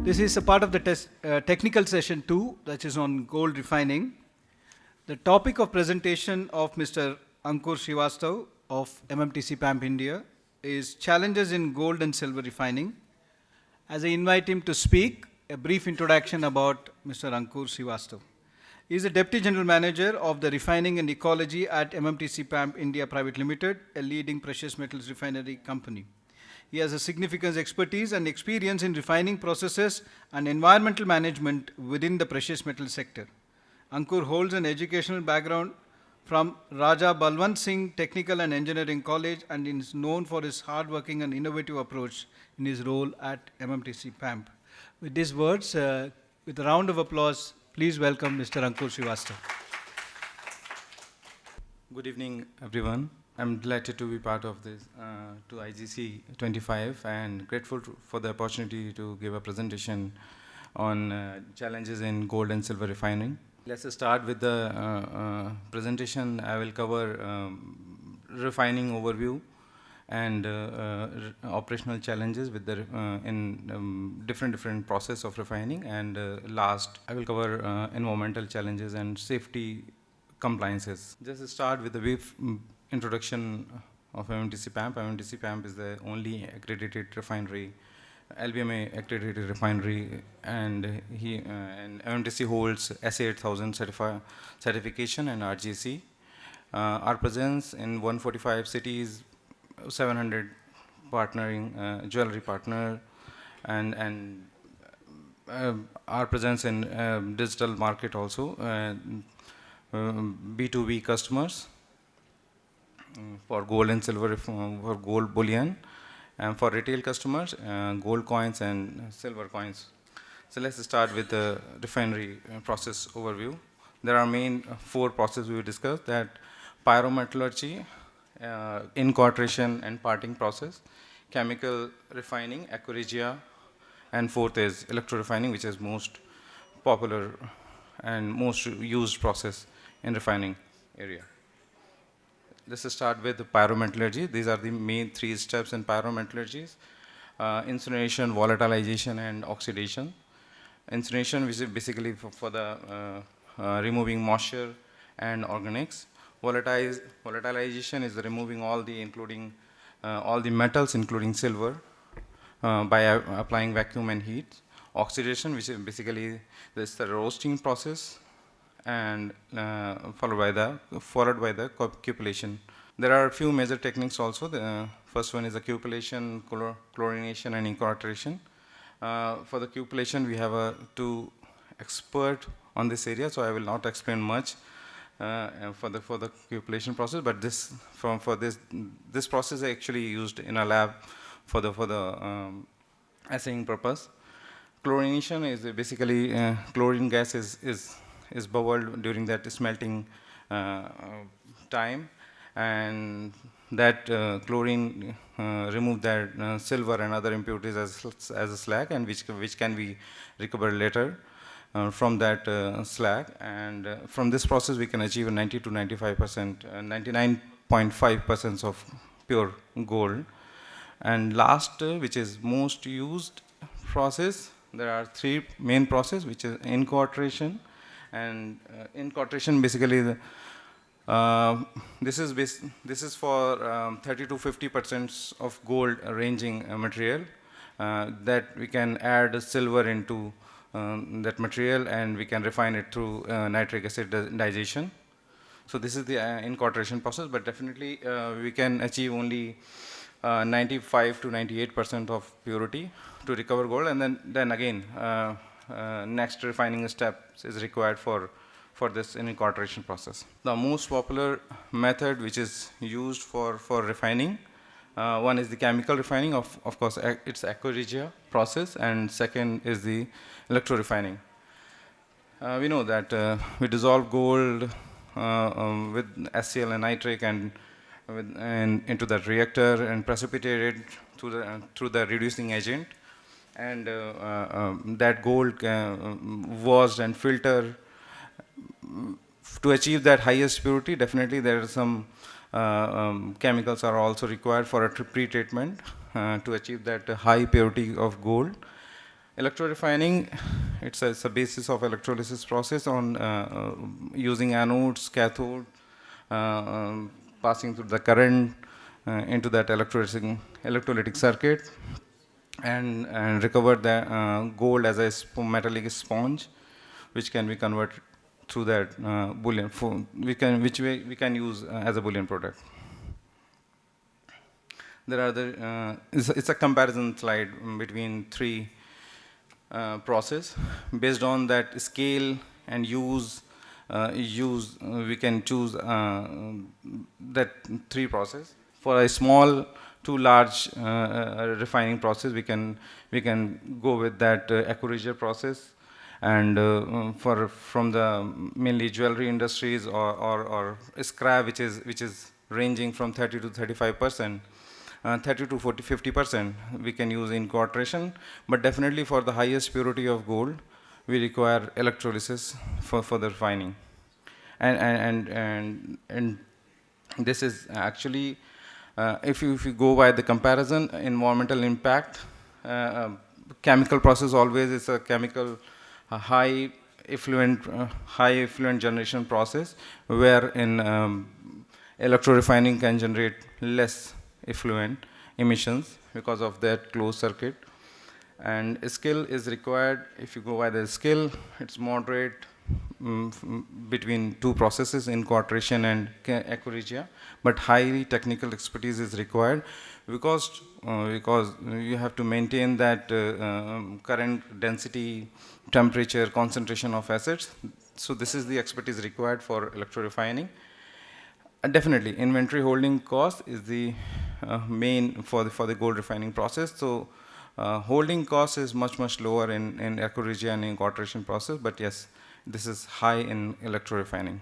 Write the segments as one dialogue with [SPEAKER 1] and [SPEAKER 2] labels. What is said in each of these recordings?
[SPEAKER 1] This is a part of the technical session 2, that is on gold refining. The topic of presentation of Mr. Ankur Srivastava of MMTC PAMP India is challenges in gold and silver refining. As I invite him to speak, a brief introduction about Mr. Ankur Srivastava. He is the Deputy General Manager of the Refining and Ecology at MMTC PAMP India Private Limited, a leading precious metals refinery company. He has a significant expertise and experience in refining processes and environmental management within the precious metal sector. Ankur holds an educational background from Raja Balwant Singh Technical and Engineering College and is known for his hard-working and innovative approach in his role at MMTC PAMP. With these words, with a round of applause, please welcome Mr. Ankur Srivastava.
[SPEAKER 2] Good evening, everyone. I'm delighted to be part of this to IGC 25 and grateful for the opportunity to give a presentation on challenges in gold and silver refining. Let's start with the presentation. I will cover refining overview and operational challenges with the in different process of refining, and last I will cover environmental challenges and safety compliances. Just start with a brief introduction of MMTC PAMP. MMTC PAMP is the only accredited refinery, LBMA accredited refinery, and MMTC holds SA8000 certification and IGC. Our presence in 145 cities, 700 partnering jewelry partner, and our presence in digital market also, B2B customers for gold and silver, for gold bullion, and for retail customers, gold coins and silver coins. So let's start with the refinery process overview. There are main 4 processes we will discuss: that pyrometallurgy, incorporation and parting process, chemical refining, aquaregia, and 4th is electro-refining, which is most popular and most used process in refining area. Let's start with the pyrometallurgy. These are the main 3 steps in pyrometallurgy: incineration, volatilization, and oxidation. Incineration, which is basically for the removing moisture and organics. Volatilization is the removing all the metals, including silver, by applying vacuum and heat. Oxidation, which is basically this the roasting process, and followed by the cupellation. There are a few major techniques also. The first one is the cupellation, chlorination, and incorporation. For the cupellation, we have 2 experts on this area, so I will not explain much for the cupellation process. But this process is actually used in a lab for the assaying purpose. Chlorination is basically chlorine gas is bubbled during that smelting time, and that chlorine remove that silver and other impurities as a slag, and which can be recovered later from that slag. And from this process we can achieve a 90 to 95%, 99.5% of pure gold. And last, which is most used process, there are 3 main process, which is incorporation. And incorporation basically this is for 30 to 50% of gold ranging material that we can add silver into that material, and we can refine it through nitric acid digestion. So this is the incorporation process, but definitely we can achieve only 95 to 98% of purity to recover gold, and then again next refining steps is required for this incorporation process. The most popular method which is used for refining, one is the chemical refining, of course it's aquaregia process, and second is the electro-refining. We know that we dissolve gold with HCl and nitric and into that reactor and precipitate it through the reducing agent, and that gold washed and filtered to achieve that highest purity. Definitely there are some chemicals are also required for a pre-treatment to achieve that high purity of gold. Electrorefining, it's a basis of electrolysis process on using anodes, cathode, passing through the current into that electrolytic circuit, and recover the gold as a metallic sponge, which can be converted through that bullion. Which we can use as a bullion product. There are it's a comparison slide between three process. Based on that scale and use, we can choose that three process. For a small to large refining process, we can go with that Aerocity process. And from the mainly jewelry industries or scrap, which is ranging from 30 to 35%. 30 to 50%, we can use incorporation, but definitely for the highest purity of gold, we require electrolysis for the refining. And this is actually, if you go by the comparison, environmental impact, chemical process always is a chemical high effluent generation process, where in electrorefining can generate less effluent emissions because of that closed circuit. And skill is required. If you go by the skill, it's moderate between two processes, incorporation and Aerocity, but highly technical expertise is required because you have to maintain that current density, temperature, concentration of acids. So this is the expertise required for electrorefining. Definitely, inventory holding cost is the main for the gold refining process. So holding cost is much lower in Aerocity and incorporation process, but yes, this is high in electrorefining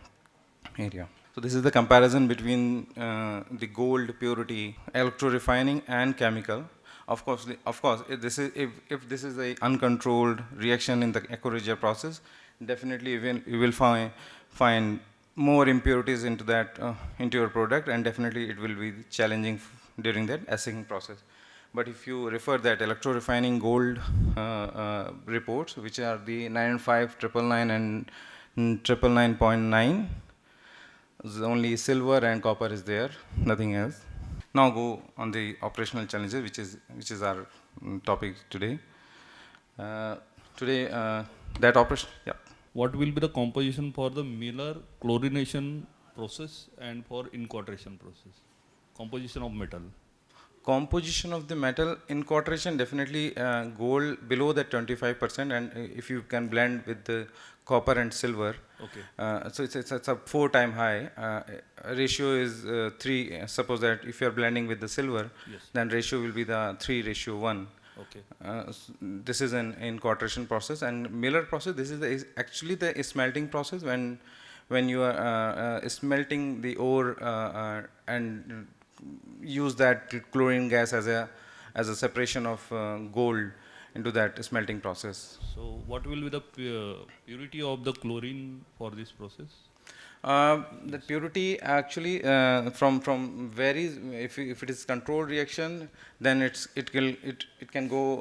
[SPEAKER 2] area. So this is the comparison between the gold purity, electrorefining, and chemical. Of course, if this is a uncontrolled reaction in the Aerocity process, definitely you will find more impurities into that into your product, and definitely it will be challenging during that assaying process. But if you refer that electrorefining gold reports, which are the 995, 999, and 999.9, only silver and copper is there, nothing else. Now go on the operational challenges, which is our topic today. That operation, yeah.
[SPEAKER 3] What will be the composition for the Miller chlorination process and for incorporation process? Composition of metal.
[SPEAKER 2] Composition of the metal, incorporation, definitely gold below that 25%, and if you can blend with the copper and silver,
[SPEAKER 3] okay.
[SPEAKER 2] So it's a 4-time high. Ratio is 3. Suppose that if you are blending with the silver,
[SPEAKER 3] Yes.
[SPEAKER 2] then ratio will be the 3:1.
[SPEAKER 3] Okay.
[SPEAKER 2] This is an incorporation process. And Miller process, this is actually the smelting process, when you are smelting the ore and use that chlorine gas as a separation of gold into that smelting process.
[SPEAKER 3] So what will be the purity of the chlorine for this process?
[SPEAKER 2] The purity actually from varies. If it is controlled reaction, then it can go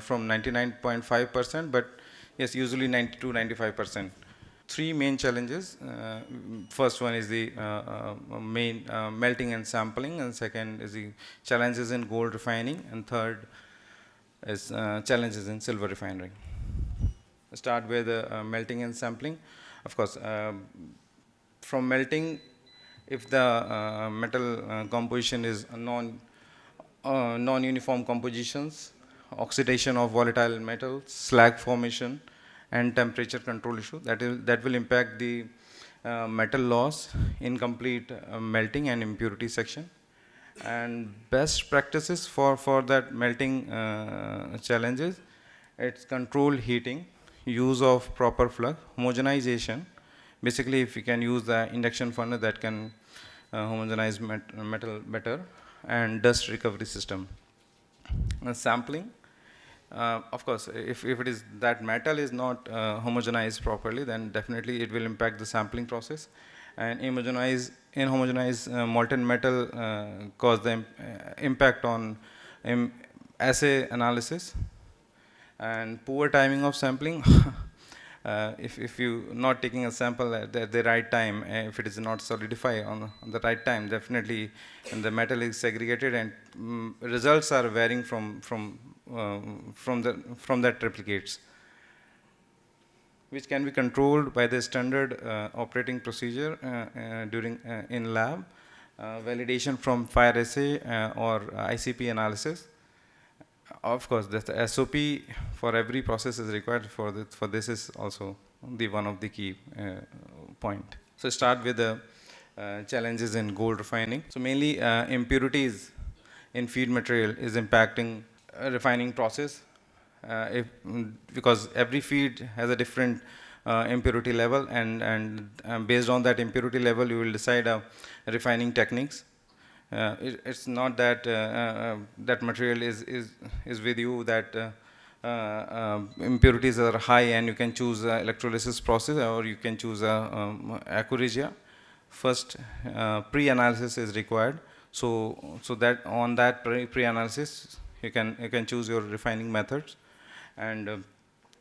[SPEAKER 2] from 99.5%, but yes, usually 90 to 95%. Three main challenges. First one is the main melting and sampling, and second is the challenges in gold refining, and third is challenges in silver refining. Start with melting and sampling. Of course, from melting, if the metal composition is non-uniform compositions, oxidation of volatile metals, slag formation, and temperature control issue, that will impact the metal loss, incomplete melting, and impurity section. And best practices for that melting challenges, it's controlled heating, use of proper flux, homogenization. Basically, if you can use the induction furnace, that can homogenize metal better, and dust recovery system. Sampling, of course, if it is that metal is not homogenized properly, then definitely it will impact the sampling process. And inhomogenized molten metal cause the impact on assay analysis. And poor timing of sampling. If you not taking a sample at the right time, if it is not solidified on the right time, definitely, and the metal is segregated, and results are varying from that replicates, which can be controlled by the standard operating procedure during in lab, validation from fire assay or ICP analysis. Of course, the SOP for every process is required for this is also the one of the key point. So start with the challenges in gold refining. So mainly impurities in feed material is impacting refining process. Because every feed has a different impurity level, and based on that impurity level, you will decide refining techniques. It's not that that material is with you that impurities are high and you can choose electrolysis process, or you can choose Aerocity. First, pre-analysis is required. So that on that pre-analysis, you can choose your refining methods. And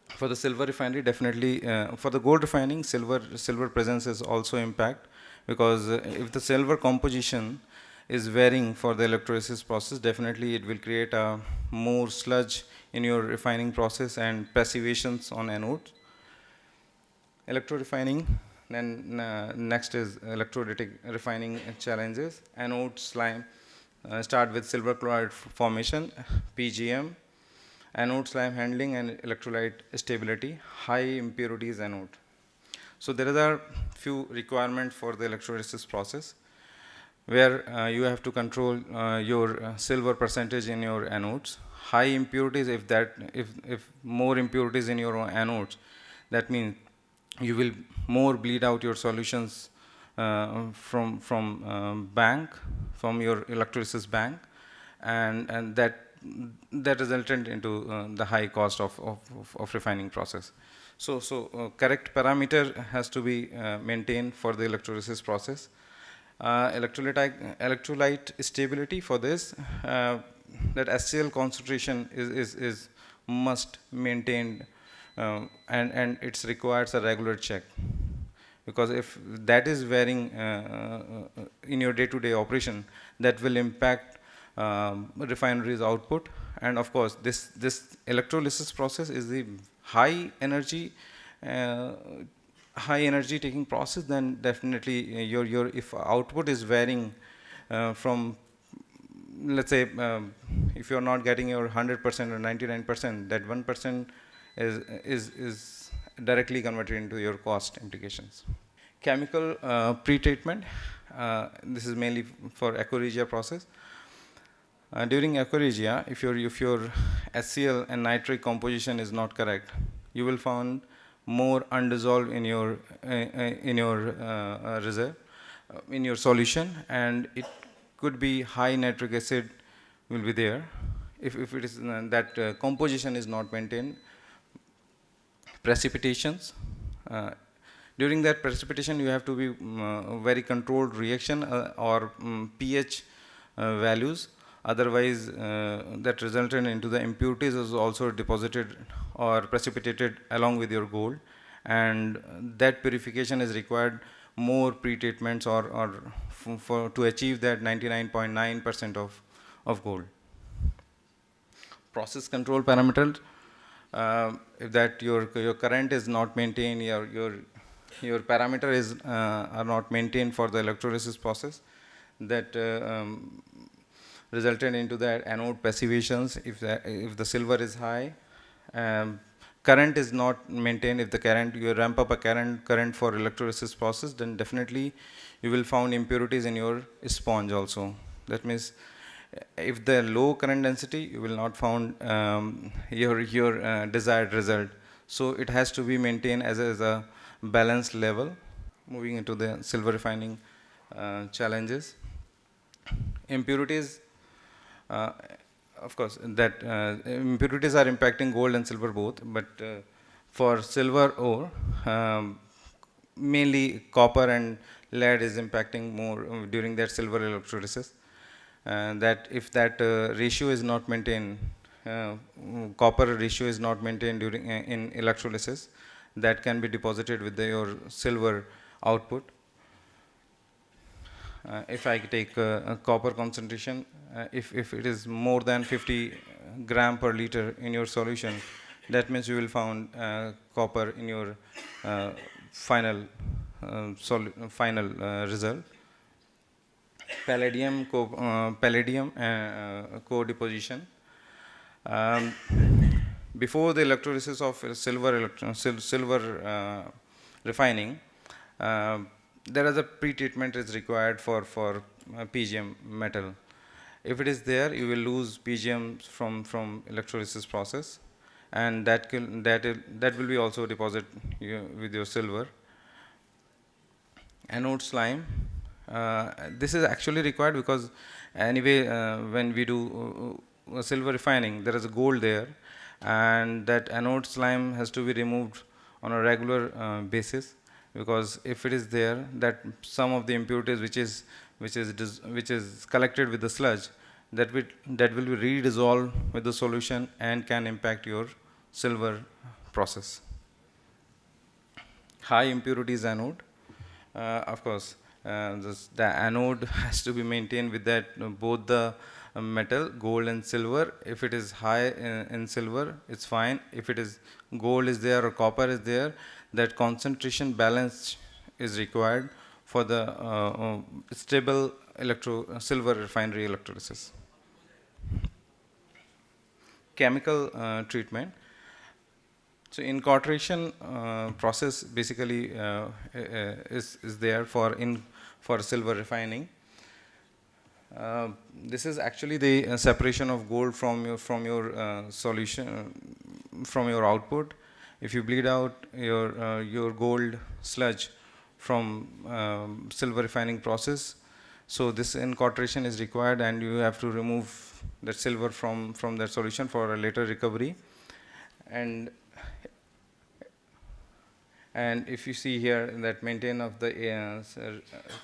[SPEAKER 2] for the silver refinery, definitely for the gold refining, silver presence is also impact, because if the silver composition is varying for the electrolysis process, definitely it will create a more sludge in your refining process and passivations on anodes. Electro refining, then next is electrolytic refining challenges. Anode slime, start with silver chloride formation, PGM, anode slime handling and electrolyte stability, high impurities anode. So there are few requirements for the electrolysis process, where you have to control your silver percentage in your anodes. High impurities, if more impurities in your anodes, that means you will more bleed out your solutions from your electrolysis bank, and that resulted into the high cost of refining process. So correct parameter has to be maintained for the electrolysis process. Electrolyte stability for this, that HCl concentration is must maintained, and it requires a regular check, because if that is varying in your day-to-day operation, that will impact refinery's output. And of course, this electrolysis process is the high energy taking process, then definitely your if output is varying from, let's say, if you're not getting your 100% or 99%, that 1% is directly converted into your cost implications. Chemical pre-treatment, this is mainly for Aerocity process. During Aerocity, if your HCl and nitric composition is not correct, you will find more undissolved in your reserve, in your solution, and it could be high nitric acid will be there if it is that composition is not maintained. Precipitations, during that precipitation you have to be very controlled reaction or pH values, otherwise that resulted into the impurities is also deposited or precipitated along with your gold, and that purification is required more pre-treatments or to achieve that 99.9% of gold. Process control parameters, if that your current is not maintained, your parameter is are not maintained for the electrolysis process, that resulted into that anode passivations. If the silver is high, current is not maintained. If the current, you ramp up a current for electrolysis process, then definitely you will find impurities in your sponge also. That means if the low current density, you will not find your desired result. So it has to be maintained as a balanced level. Moving into the silver refining challenges, impurities. Of course, that impurities are impacting gold and silver both, but for silver ore, mainly copper and lead is impacting more during that silver electrolysis. That if that ratio is not maintained, copper ratio is not maintained during in electrolysis, that can be deposited with your silver output. If I take a copper concentration, if it is more than 50 gram per liter in your solution, that means you will find copper in your final result. Palladium co-deposition. Before the electrolysis of silver refining, there is a pre-treatment is required for PGM metal. If it is there, you will lose PGM from electrolysis process, and that will be also deposit with your silver. Anode slime. This is actually required because anyway, when we do silver refining, there is a gold there, and that anode slime has to be removed on a regular basis, because if it is there, that some of the impurities which is collected with the sludge, that will be redissolved with the solution and can impact your silver process. High impurities anode. Of course, the anode has to be maintained with that both the metal, gold and silver. If it is high in silver, it's fine. If it is gold is there or copper is there, that concentration balance is required for the stable silver refinery electrolysis. Chemical treatment. So incorporation process basically is there for silver refining. This is actually the separation of gold from your solution, from your output. If you bleed out your gold sludge from silver refining process, so this incorporation is required, and you have to remove that silver from that solution for a later recovery. And if you see here that maintain of the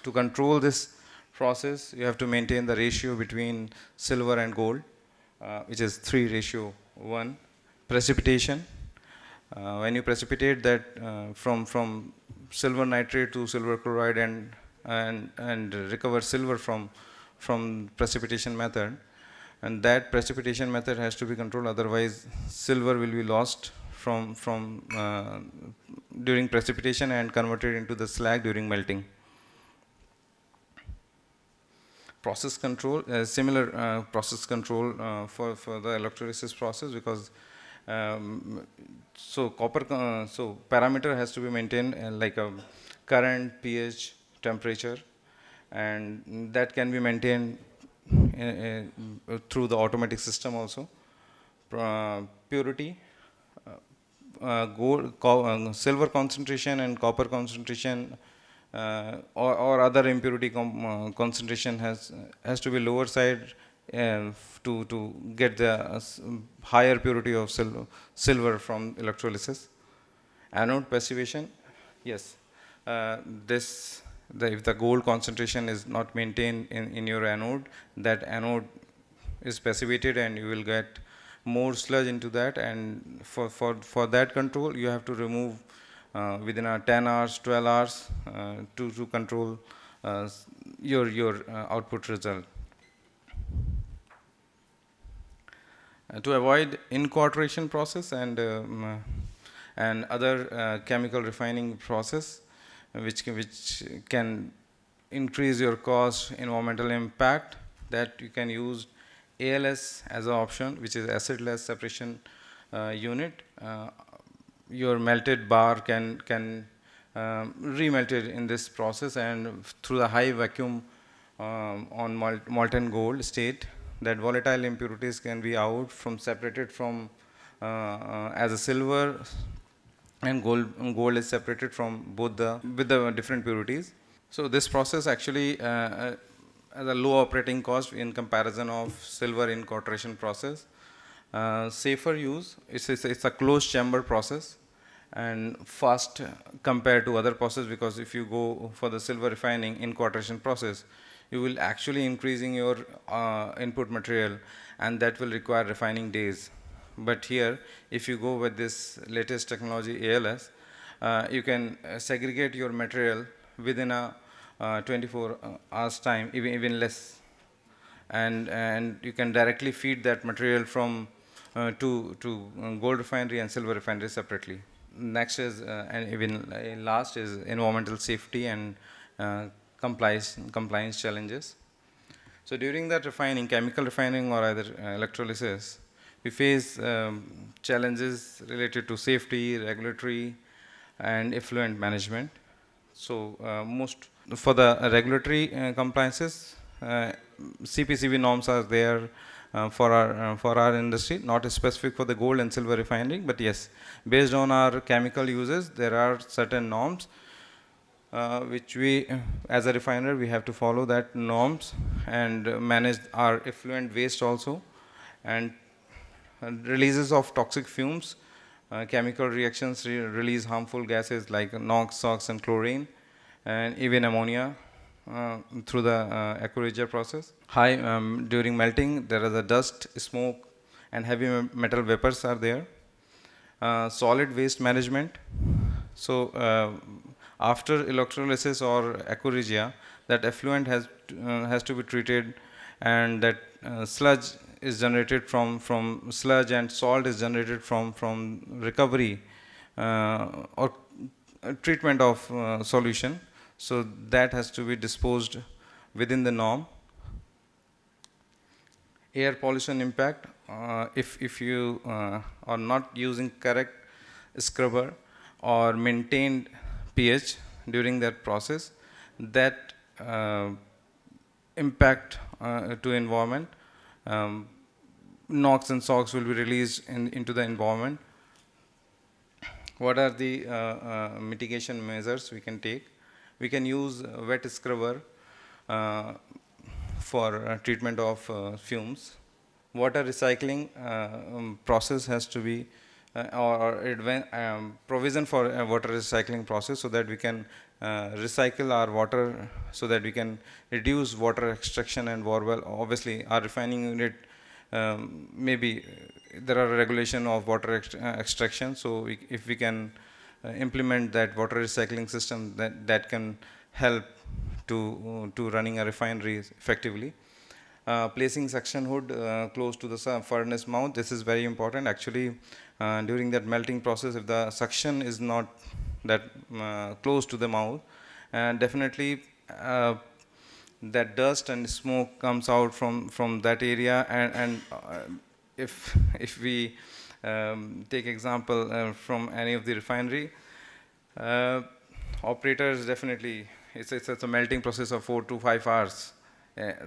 [SPEAKER 2] to control this process, you have to maintain the ratio between silver and gold, which is 3:1. Precipitation. When you precipitate that from silver nitrate to silver chloride and recover silver from precipitation method, and that precipitation method has to be controlled, otherwise silver will be lost from during precipitation and converted into the slag during melting. Process control, similar process control for the electrolysis process, because so parameter has to be maintained like a current, pH, temperature, and that can be maintained through the automatic system also. Purity. Silver concentration and copper concentration or other impurity concentration has to be lower side to get the higher purity of silver from electrolysis. Anode passivation. Yes, if the gold concentration is not maintained in your anode, that anode is passivated and you will get more sludge into that, and for that control you have to remove within 10 hours, 12 hours to control your output result. To avoid incorporation process and other chemical refining process which can increase your cost, environmental impact, that you can use ALS as an option, which is acid-less separation unit. Your melted bar can remelted in this process, and through the high vacuum on molten gold state, that volatile impurities can be separated from as a silver, and gold is separated from with the different purities. So this process actually has a low operating cost in comparison of silver incorporation process. Safer use, it's a closed chamber process and fast compared to other process, because if you go for the silver refining incorporation process, you will actually increasing your input material, and that will require refining days. But here, if you go with this latest technology, ALS, you can segregate your material within a 24 hours time, even less, and you can directly feed that material from to gold refinery and silver refinery separately. Next is and even last is environmental safety and compliance challenges. So during that refining, chemical refining or either electrolysis, we face challenges related to safety, regulatory, and effluent management. So most for the regulatory compliances, CPCB norms are there for our industry, not specific for the gold and silver refining, but yes, based on our chemical uses, there are certain norms which we, as a refiner, we have to follow that norms and manage our effluent waste also, and releases of toxic fumes, chemical reactions release harmful gases like NOx, SOx, and chlorine, and even ammonia through the Aerocity process. During melting, there is a dust, smoke, and heavy metal vapors are there. Solid waste management. So after electrolysis or Aerocity, that effluent has to be treated, and that sludge is generated from sludge, and salt is generated from recovery or treatment of solution. So that has to be disposed within the norm. Air pollution impact, if you are not using correct scrubber or maintained pH during that process, that impact to environment. NOx and SOx will be released into the environment. What are the mitigation measures we can take? We can use wet scrubber for treatment of fumes. Water recycling process has to be provision for a water recycling process, so that we can recycle our water, so that we can reduce water extraction and borewell. Obviously, our refining unit, maybe there are regulation of water extraction, so if we can implement that water recycling system, that can help to running a refinery effectively. Placing suction hood close to the furnace mouth, this is very important. Actually, during that melting process, if the suction is not that close to the mouth, definitely that dust and smoke comes out from that area, and if we take example from any of the refinery, operators definitely, it's a melting process of 4 to 5 hours.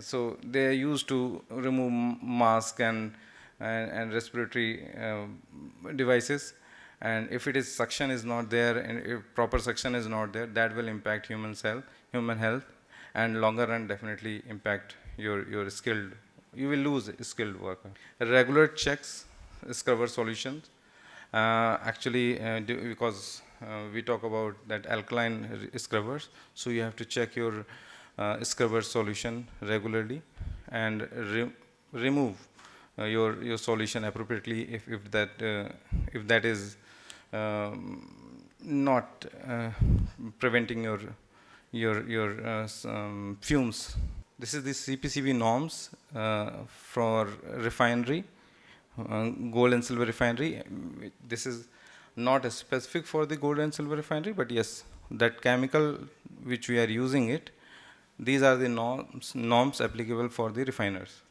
[SPEAKER 2] So they are used to remove mask and respiratory devices, and if it is suction is not there, and if proper suction is not there, that will impact human health, and longer run definitely impact your skilled, you will lose a skilled worker. Regular checks, scrubber solutions. Because we talk about that alkaline scrubbers, so you have to check your scrubber solution regularly, and remove your solution appropriately if that is not preventing your fumes. This is the CPCB norms for refinery, gold and silver refinery. This is not specific for the gold and silver refinery, but yes, that chemical which we are using it, these are the norms applicable for the refiners.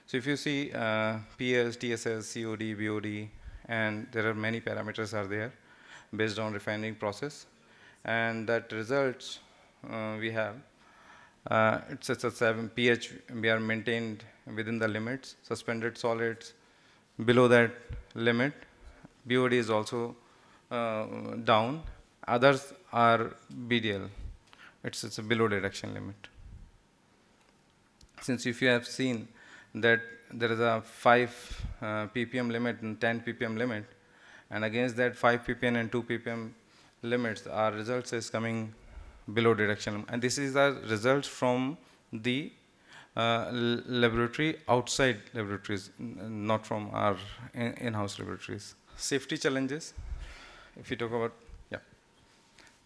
[SPEAKER 2] So if you see PS, TSS, COD, BOD, and there are many parameters are there based on refining process, and that results we have, it's a 7 pH, we are maintained within the limits. Suspended solids below that limit, BOD is also down. Others are BDL. It's a below deduction limit. Since if you have seen that there is a 5 ppm limit and 10 ppm limit, and against that 5 ppm and 2 ppm limits, our results is coming below deduction. And this is the results from the laboratory outside laboratories, not from our in-house laboratories. Safety challenges, if you talk about,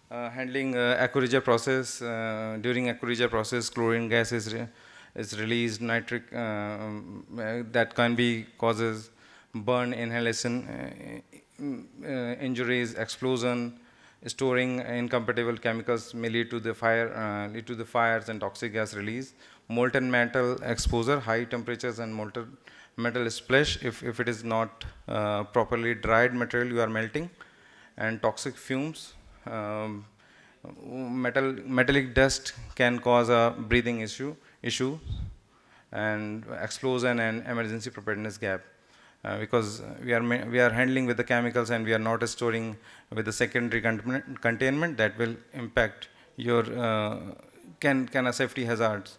[SPEAKER 2] handling aquaregia process. During aquaregia process, chlorine gas is released, nitric that can be causes burn, inhalation, injuries, explosion. Storing incompatible chemicals may lead to the fires and toxic gas release. Molten metal exposure, high temperatures and molten metal splash if it is not properly dried material you are melting, and toxic fumes. Metallic dust can cause a breathing issue, and explosion and emergency preparedness gap. Because we are handling with the chemicals and we are not storing with the secondary containment, that will impact your can a safety hazards.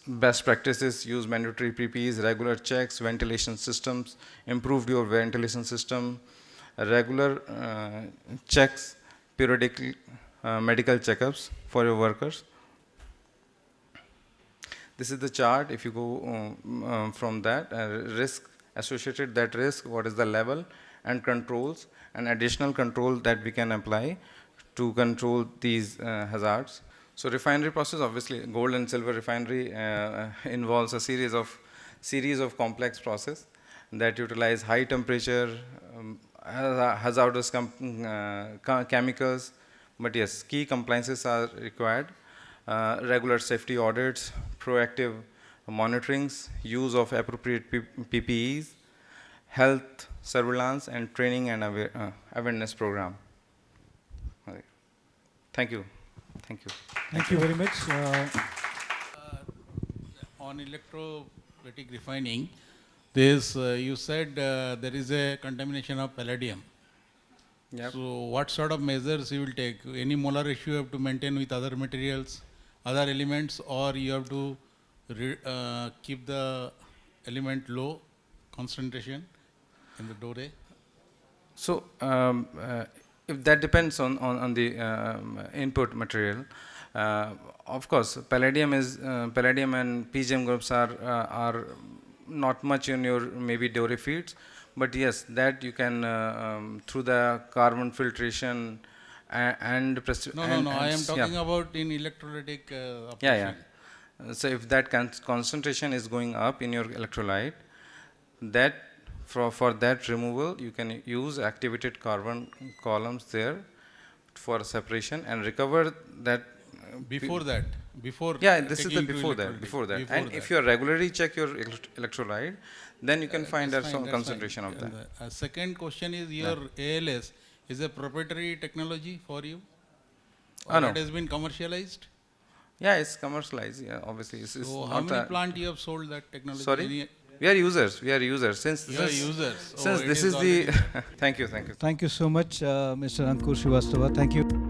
[SPEAKER 2] Best practices: use mandatory PPEs, regular checks, ventilation systems, improve your ventilation system, regular checks, periodic medical checkups for your workers. This is the chart. If you go from that risk associated, that risk, what is the level, and controls, and additional control that we can apply to control these hazards. So refinery process, obviously gold and silver refinery involves a series of complex process that utilize high temperature, hazardous chemicals. But yes, key compliances are required. Regular safety audits, proactive monitorings, use of appropriate PPEs, health surveillance, and training and awareness program. Okay. Thank you. Thank you.
[SPEAKER 1] Thank you very much.
[SPEAKER 4] On electrolytic refining, there's, you said there is a contamination of palladium.
[SPEAKER 2] Yep.
[SPEAKER 4] So what sort of measures you will take? Any molar ratio you have to maintain with other materials, other elements, or you have to keep the element low concentration in the doré?
[SPEAKER 2] So if that depends on the input material. Of course, palladium and PGM groups are not much in your maybe doré feeds, but yes, that you can through the carbon filtration and
[SPEAKER 4] No, I am talking about in electrolytic
[SPEAKER 2] operation. So if that concentration is going up in your electrolyte, that for that removal you can use activated carbon columns there for separation and recover that.
[SPEAKER 4] Before that,
[SPEAKER 2] this is the before that. And if you regularly check your electrolyte, then you can find some concentration of that.
[SPEAKER 4] Second question is, your ALS is a proprietary technology for you?
[SPEAKER 2] No.
[SPEAKER 4] It has been commercialized?
[SPEAKER 2] Yeah, it's commercialized. Yeah, obviously.
[SPEAKER 4] So how many plants you have sold that technology?
[SPEAKER 2] Sorry? We are users. Since this is the. Thank you.
[SPEAKER 1] Thank you so much, Mr. Ankur Srivastava. Thank you.